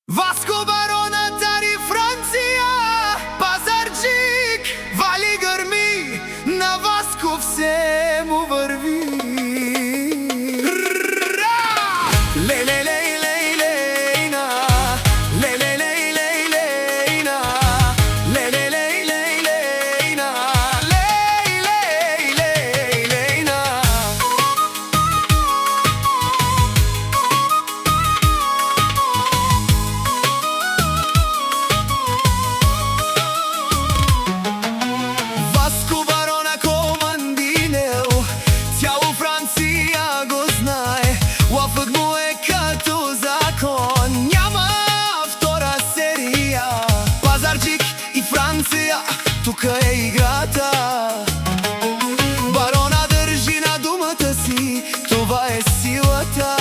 Vasco Barona, Tari, Francija, Pazarčik, vali grmi, na Vasku vse mu vrvi. Тука е играта. Барона държи на думата си, това е силата.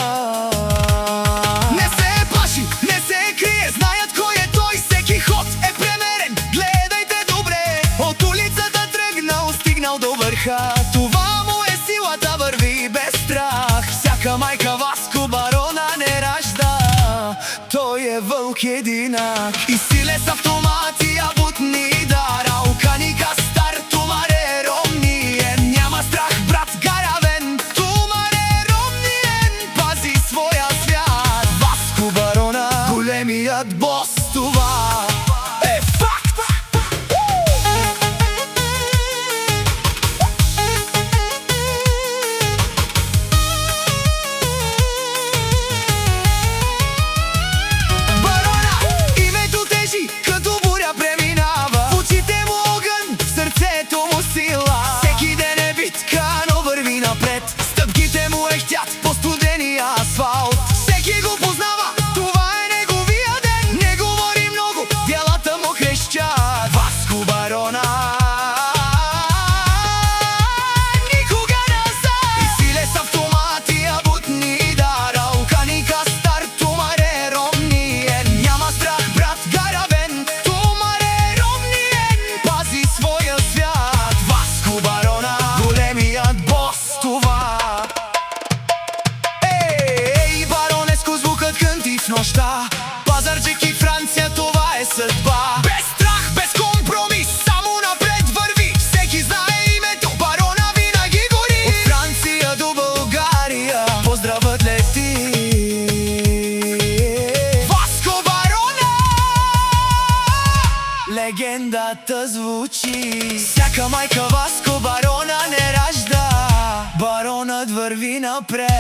Не се плаши, не се крие, знаят кой е той, всеки ход е премерен. Гледайте добре, от улицата тръгнал, стигнал до върха. Това му е силата, върви без страх. Всяка майка Васко Барона не ражда, той е вълк единак. И силе с автомати, а бутни дара. Големият бос, това е факт! Барона, името тежи, като буря преминава. В очите му огън, в сърцето му сила. Всеки ден е битка, но върви напред. Стъпките му ехтят по студения асфалт. Всеки го познава, Васко Барона никога назад. И силе с автомати, а бутни дара. Уканика стар, тумар е ромниен. Няма страх, брат гаравен, тумар е ромниен. Пази своя свят. Васко Барона, големият бос, това. Ей, баронеско звукът кънти в нощта. Пазарчик и Франция, това е съдба. Легендата звучи. Всяка майка Васко Барона не ражда, баронът върви напред.